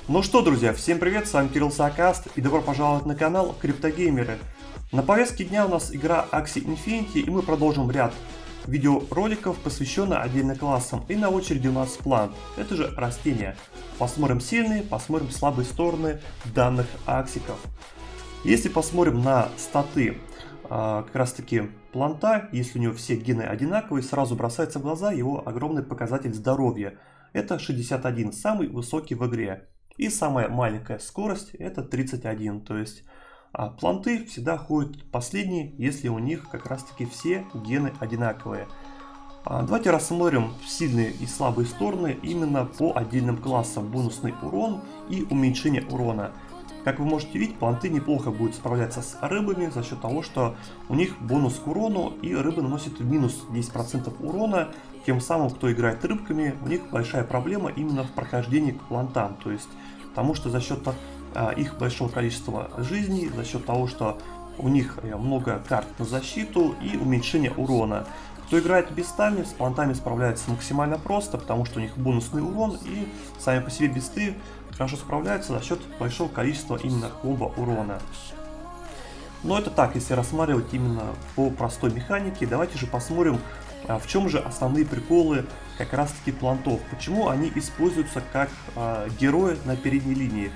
Ну что, друзья, всем привет, с вами Кирилл Саакаст и добро пожаловать на канал Криптогеймеры. На повестке дня у нас игра Axie Infinity, и мы продолжим ряд видеороликов, посвященных отдельным классам. И на очереди у нас плант, это же растения. Посмотрим сильные, посмотрим слабые стороны данных аксиков. Если посмотрим на статы как раз таки планта, если у него все гены одинаковые, сразу бросается в глаза его огромный показатель здоровья. Это 61, самый высокий в игре. И самая маленькая скорость это 31, то есть планты всегда ходят последние, если у них как раз таки все гены одинаковые. Давайте рассмотрим сильные и слабые стороны именно по отдельным классам: бонусный урон и уменьшение урона. Как вы можете видеть, планты неплохо будут справляться с рыбами за счет того, что у них бонус к урону, и рыбы наносят минус 10% урона. Тем самым, кто играет рыбками, у них большая проблема именно в прохождении к плантам. То есть, потому что за счет их большого количества жизней, за счет того, что у них много карт на защиту и уменьшение урона. Кто играет бестами, с плантами справляется максимально просто, потому что у них бонусный урон, и сами по себе бесты хорошо справляются за счет большого количества именно комбо урона. Но это так, если рассматривать именно по простой механике. Давайте же посмотрим, в чем же основные приколы как раз таки плантов. Почему они используются как герои на передней линии.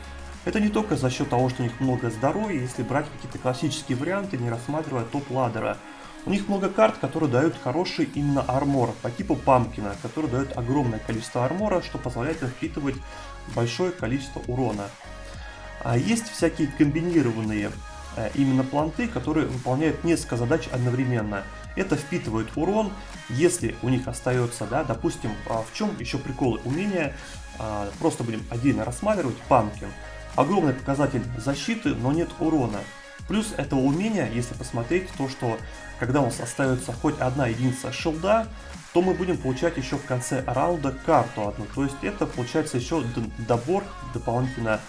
Это не только за счет того, что у них много здоровья, если брать какие-то классические варианты, не рассматривая топ-ладдера. У них много карт, которые дают хороший именно армор, по типу Памкина, который дает огромное количество армора, что позволяет им впитывать большое количество урона. Есть всякие комбинированные именно планты, которые выполняют несколько задач одновременно. Это впитывает урон, если у них остается, да, допустим, в чем еще приколы умения, просто будем отдельно рассматривать. Памкин. Огромный показатель защиты, но нет урона. Плюс этого умения, если посмотреть, то что когда у нас остается хоть одна единица шилда, то мы будем получать еще в конце раунда карту одну. То есть это получается еще добор дополнительно.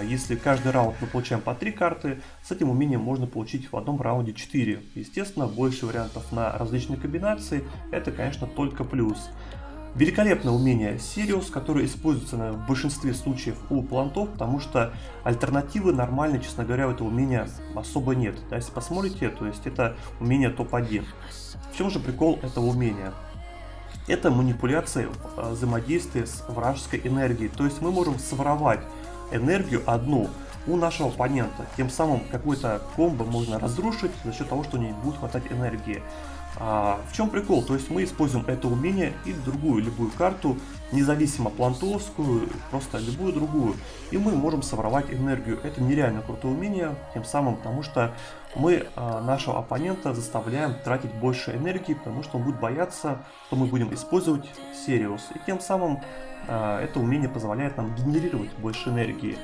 Если каждый раунд мы получаем по 3 карты, с этим умением можно получить в одном раунде 4. Естественно, больше вариантов на различные комбинации, это, конечно, только плюс. Великолепное умение Сириус, которое используется в большинстве случаев у плантов, потому что альтернативы нормальной, честно говоря, у этого умения особо нет. Да, если посмотрите, то есть это умение топ-1. В чем же прикол этого умения? Это манипуляция взаимодействия с вражеской энергией. То есть мы можем своровать энергию одну у нашего оппонента. Тем самым какой-то комбо можно разрушить за счет того, что не будет хватать энергии. В чем прикол? То есть мы используем это умение и другую любую карту, независимо плантовскую, просто любую другую, и мы можем своровать энергию. Это нереально крутое умение, тем самым, потому что мы нашего оппонента заставляем тратить больше энергии, потому что он будет бояться, что мы будем использовать Сириус, и тем самым это умение позволяет нам генерировать больше энергии.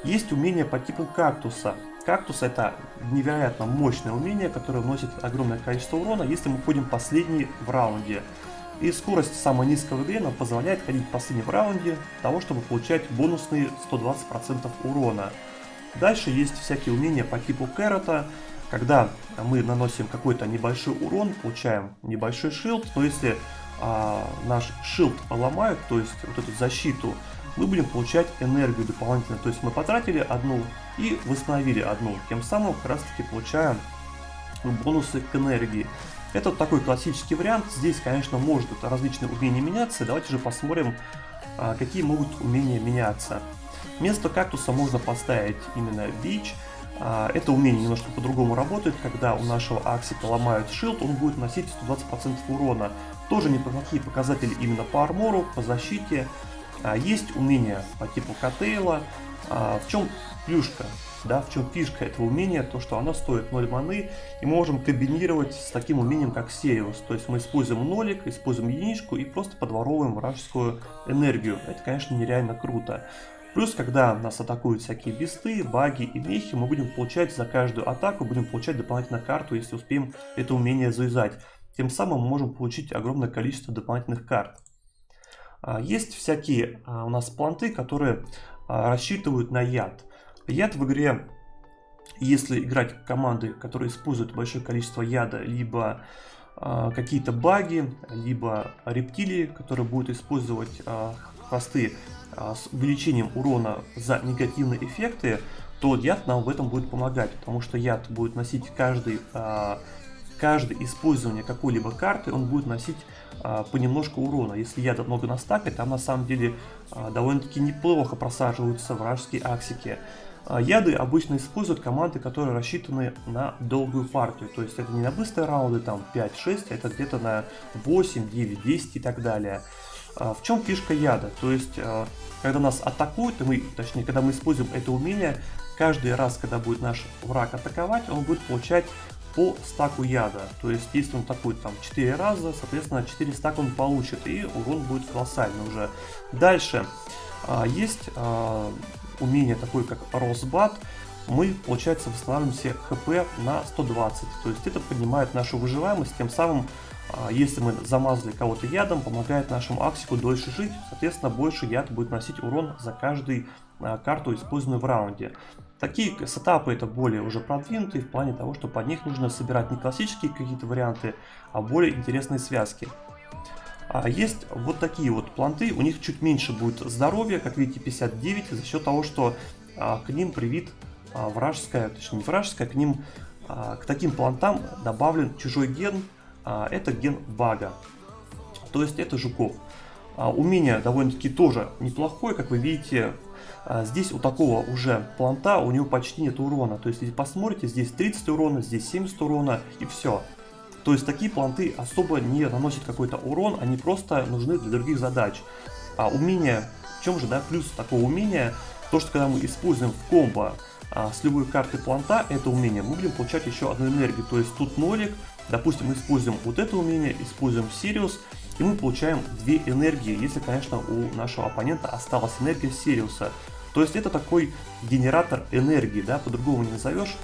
Есть умение по типу кактуса. Кактус — это невероятно мощное умение, которое вносит огромное количество урона, если мы ходим последний в раунде. И скорость самая низкая в игре нам позволяет ходить последний в раунде для того, чтобы получать бонусные 120% урона. Дальше есть всякие умения по типу Кэрота. Когда мы наносим какой-то небольшой урон, получаем небольшой шилд, но если наш шилд ломают, то есть вот эту защиту, мы будем получать энергию дополнительно. То есть мы потратили одну и восстановили одну. Тем самым как раз таки получаем бонусы к энергии. Это вот такой классический вариант. Здесь, конечно, может различные умения меняться. Давайте же посмотрим, какие могут умения меняться. Вместо кактуса можно поставить именно бич. Это умение немножко по-другому работает. Когда у нашего аксика ломают шилд, он будет носить 120% урона. Тоже неплохие показатели именно по армору, по защите. Есть умение по типу Котейла. В чем плюшка, да, в чем фишка этого умения? То, что оно стоит 0 маны, и мы можем комбинировать с таким умением, как Сириус. То есть мы используем нолик, используем единичку и просто подворовываем вражескую энергию. Это, конечно, нереально круто. Плюс, когда нас атакуют всякие бесты, баги и мехи, мы будем получать за каждую атаку, будем получать дополнительно карту, если успеем это умение завязать. Тем самым мы можем получить огромное количество дополнительных карт. Есть всякие у нас планты, которые рассчитывают на яд. Яд в игре, если играть команды, которые используют большое количество яда, либо какие-то баги, либо рептилии, которые будут использовать хвосты с увеличением урона за негативные эффекты, то яд нам в этом будет помогать, потому что яд будет носить каждое использование какой-либо карты, он будет носить понемножку урона. Если яда много настакать, там на самом деле довольно-таки неплохо просаживаются вражеские аксики. Яды обычно используют команды, которые рассчитаны на долгую партию, то есть это не на быстрые раунды, там 5-6, это где-то на 8, 9, 10 и так далее. В чем фишка яда? То есть, когда нас атакуют, точнее, когда мы используем это умение, каждый раз, когда будет наш враг атаковать, он будет получать по стаку яда. То есть, если он атакует там 4 раза, соответственно, 4 стака он получит, и урон будет колоссальный уже. Дальше есть умение такое, как Росбат. Мы, получается, восстанавливаем себе ХП на 120. То есть, это поднимает нашу выживаемость, тем самым, если мы замазали кого-то ядом, помогает нашему аксику дольше жить, соответственно, больше яд будет носить урон за каждую карту, использованную в раунде. Такие сетапы это более уже продвинутые в плане того, что под них нужно собирать не классические какие-то варианты, а более интересные связки. Есть вот такие вот планты, у них чуть меньше будет здоровья, как видите, 59, за счет того, что к ним привит вражеская, точнее не вражеская, к таким плантам добавлен чужой ген, это ген бага, то есть это жуков. Умение довольно-таки тоже неплохое, как вы видите, здесь у такого уже планта у него почти нет урона, то есть если посмотрите, здесь 30 урона, здесь 70 урона и все. То есть такие планты особо не наносят какой-то урон, они просто нужны для других задач. Умение, в чем же, да, плюс такого умения, то что когда мы используем в комбо с любой карты планта это умение, мы будем получать еще одну энергию, то есть тут нолик, допустим, мы используем вот это умение, используем Сириус, и мы получаем 2 энергии, если, конечно, у нашего оппонента осталась энергия Сириуса. То есть это такой генератор энергии, да, по-другому не назовешь.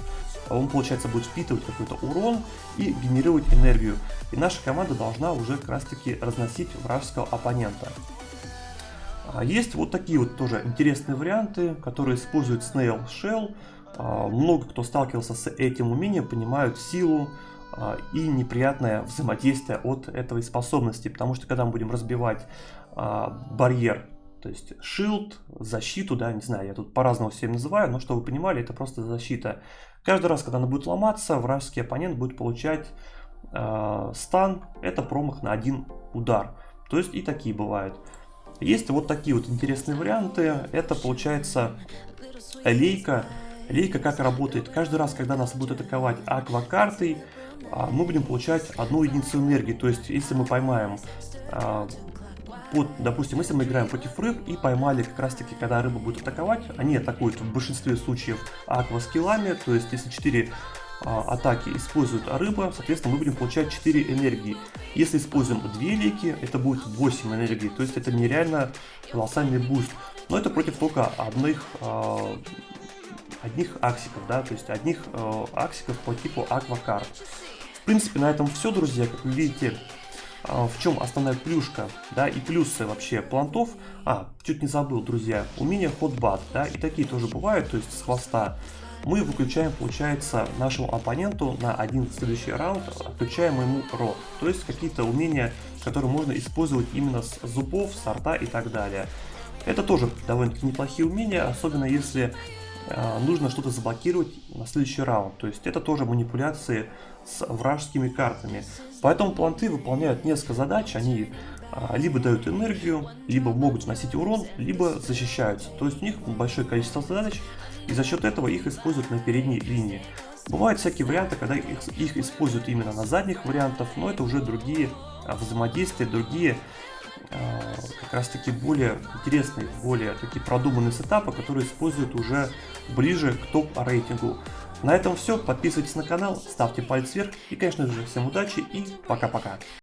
Он, получается, будет впитывать какой-то урон и генерировать энергию. И наша команда должна уже как раз таки разносить вражеского оппонента. Есть вот такие вот тоже интересные варианты, которые используют Snail Shell. Много кто сталкивался с этим умением, понимают силу и неприятное взаимодействие от этой способности. Потому что когда мы будем разбивать барьер, то есть shield, защиту, да, не знаю, я тут по-разному всем называю, но чтобы вы понимали, это просто защита. Каждый раз, когда она будет ломаться, вражеский оппонент будет получать стан, это промах на 1 удар. То есть и такие бывают. Есть вот такие вот интересные варианты. Это получается лейка. Лейка как работает? Каждый раз, когда нас будут атаковать аквакартой, мы будем получать 1 единицу энергии. То есть если мы поймаем... допустим, если мы играем против рыб и поймали как раз таки, когда рыба будет атаковать, они атакуют в большинстве случаев акваскиллами, то есть если 4 атаки использует рыба, соответственно мы будем получать 4 энергии. Если используем 2 лейки, это будет 8 энергии, то есть это нереально колоссальный буст. Но это против только одних аксиков, да, то есть одних аксиков по типу аквакарт. В принципе, на этом все, друзья, как вы видите. В чем основная плюшка, да, и плюсы вообще плантов. Чуть не забыл, друзья, умение ходбат, да, и такие тоже бывают, то есть с хвоста. Мы выключаем, получается, нашему оппоненту на один следующий раунд, отключаем ему рот. То есть какие-то умения, которые можно использовать именно с зубов, с рта и так далее. Это тоже довольно-таки неплохие умения, особенно если нужно что-то заблокировать на следующий раунд. То есть это тоже манипуляции с вражескими картами. Поэтому планты выполняют несколько задач. Они либо дают энергию, либо могут наносить урон, либо защищаются. То есть у них большое количество задач, и за счет этого их используют на передней линии. Бывают всякие варианты, когда их используют именно на задних вариантах, но это уже другие взаимодействия, другие как раз таки более интересные, более такие продуманные сетапы, которые используют уже ближе к топ-рейтингу. На этом все. Подписывайтесь на канал, ставьте палец вверх и, конечно же, всем удачи и пока-пока.